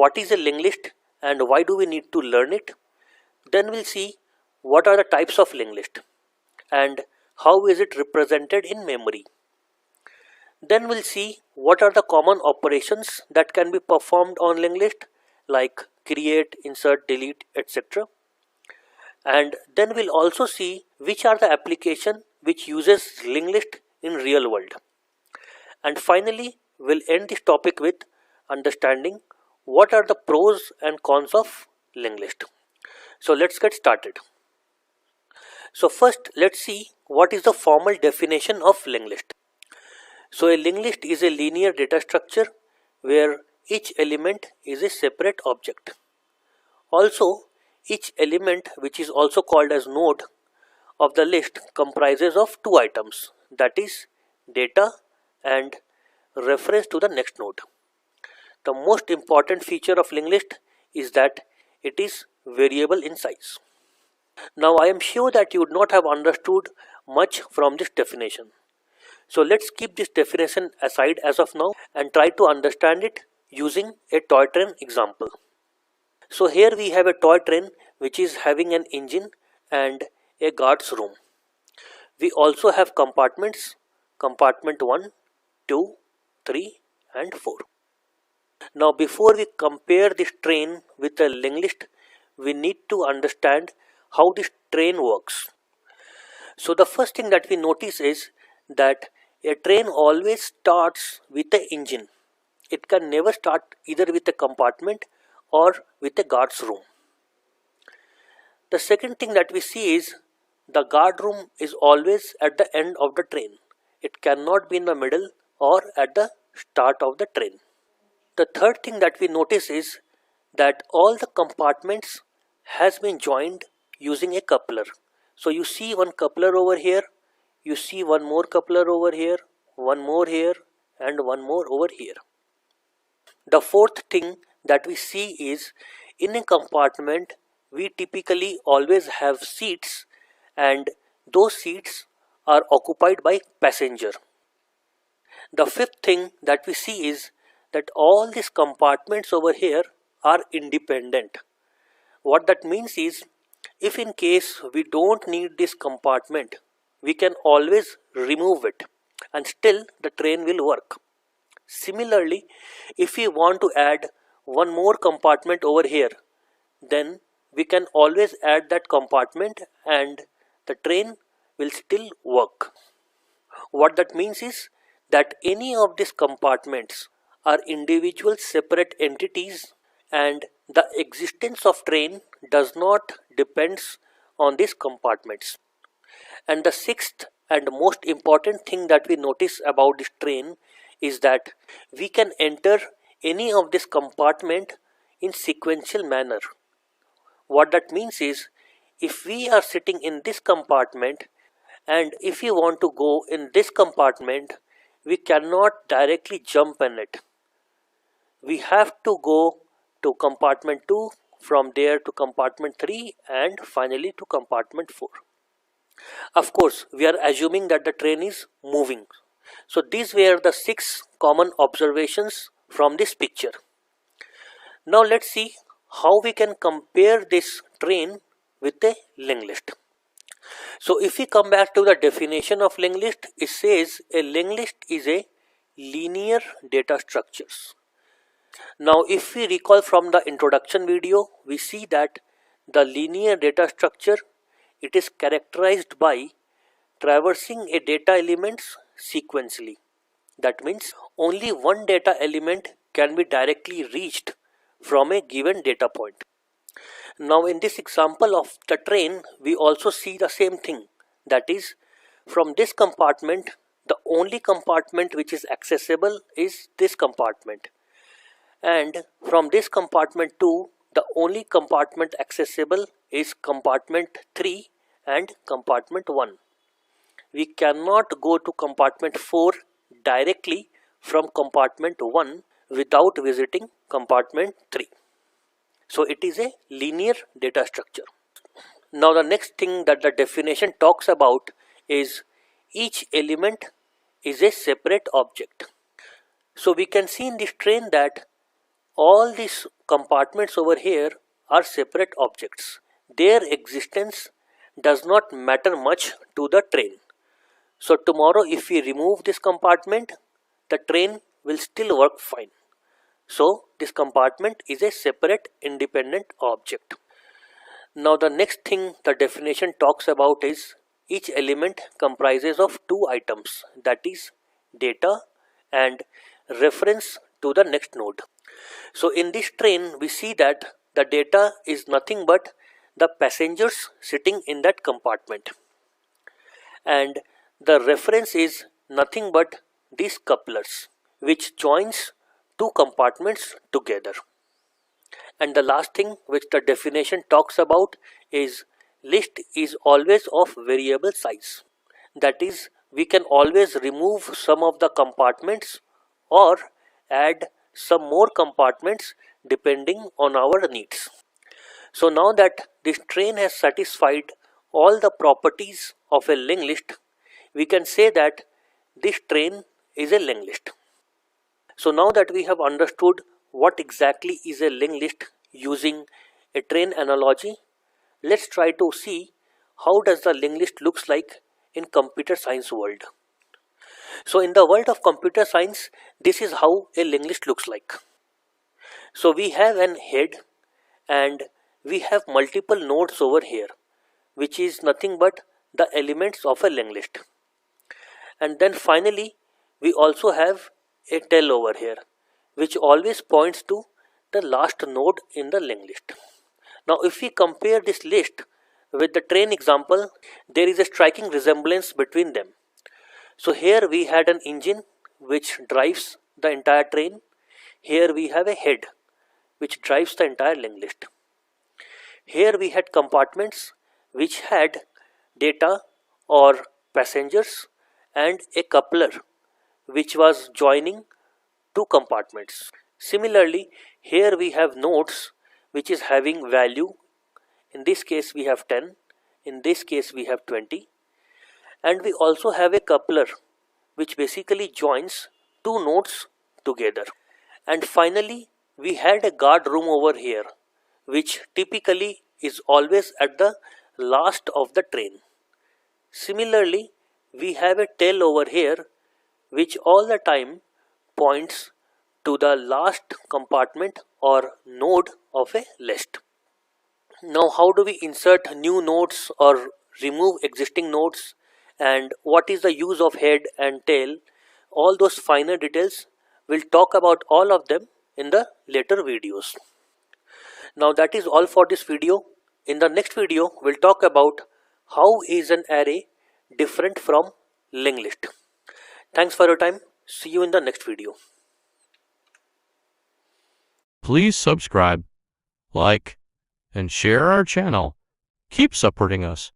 what is a linked list and why do we need to learn it. Then we'll see what are the types of linked list and how is it represented in memory. Then we'll see what are the common operations that can be performed on linked list, like create, insert, delete, etc. And then we'll also see which are the application which uses linked list in real world. And finally, we'll end this topic with understanding what are the pros and cons of linked list. So let's get started. So first, let's see what is the formal definition of linked list. So a linked list is a linear data structure where each element is a separate object. Also, each element, which is also called as node of the list, comprises of two items, that is data and reference to the next node. The most important feature of linked list is that it is variable in size. Now I am sure that you would not have understood much from this definition. So let's keep this definition aside as of now and try to understand it using a toy train example. So here we have a toy train which is having an engine and a guard's room. We also have compartments, compartment 1, 2, 3 and 4. Now before we compare this train with a linked list, we need to understand how this train works. So the first thing that we notice is that a train always starts with an engine. It can never start either with a compartment or with a guard's room. The second thing that we see is the guard room is always at the end of the train. It cannot be in the middle or at the start of the train. The third thing that we notice is that all the compartments has been joined using a coupler. So you see one coupler over here, you see one more coupler over here, one more here and one more over here. The fourth thing that we see is in a compartment we typically always have seats and those seats are occupied by passenger. The fifth thing that we see is that all these compartments over here are independent. What that means is, if in case we don't need this compartment, we can always remove it and still the train will work. Similarly, if we want to add one more compartment over here, then we can always add that compartment and the train will still work. What that means is that any of these compartments are individual separate entities and the existence of train does not depends on these compartments. And the sixth and most important thing that we notice about this train is that we can enter any of this compartment in sequential manner. What that means is, if we are sitting in this compartment and if we want to go in this compartment, we cannot directly jump in it. We have to go to compartment 2, from there to compartment 3 and finally to compartment 4. Of course, we are assuming that the train is moving. So these were the 6 common observations from this picture. Now let's see how we can compare this train with a linked list. So if we come back to the definition of linked list, it says a linked list is a linear data structures. Now if we recall from the introduction video, we see that the linear data structure, it is characterized by traversing a data elements sequentially. That means only one data element can be directly reached from a given data point. Now in this example of the train, we also see the same thing. That is, from this compartment, the only compartment which is accessible is this compartment. And from this compartment 2, the only compartment accessible is compartment 3 and compartment 1. We cannot go to compartment 4 directly from compartment 1 without visiting compartment 3. So it is a linear data structure. Now the next thing that the definition talks about is each element is a separate object. So we can see in this train that all these compartments over here are separate objects. Their existence does not matter much to the train. So tomorrow if we remove this compartment, the train will still work fine. So this compartment is a separate independent object. Now the next thing the definition talks about is each element comprises of two items, that is data and reference to the next node. So in this train we see that the data is nothing but the passengers sitting in that compartment, and the reference is nothing but these couplers which joins two compartments together. And the last thing which the definition talks about is list is always of variable size. That is, we can always remove some of the compartments or add some more compartments depending on our needs. So now that this train has satisfied all the properties of a linked list, we can say that this train is a linked list. So now that we have understood what exactly is a linked list using a train analogy, let's try to see how does the linked list looks like in computer science world. So in the world of computer science, this is how a linked list looks like. So we have an head and we have multiple nodes over here, which is nothing but the elements of a linked list. And then finally we also have a tail over here, which always points to the last node in the linked list. Now if we compare this list with the train example, there is a striking resemblance between them. So here we had an engine which drives the entire train. Here we have a head which drives the entire linked list. Here we had compartments which had data or passengers and a coupler which was joining two compartments. Similarly, here we have nodes which is having value. In this case we have 10, in this case we have 20, and we also have a coupler which basically joins two nodes together. And finally we had a guard room over here which typically is always at the last of the train. Similarly, we have a tail over here which all the time points to the last compartment or node of a list. Now how do we insert new nodes or remove existing nodes, and what is the use of head and tail? All those finer details, we'll talk about all of them in the later videos. Now that is all for this video. In the next video we'll talk about how is an array different from linked list. Thanks for your time. See you in the next video. Please subscribe, like, and share our channel. Keep supporting us.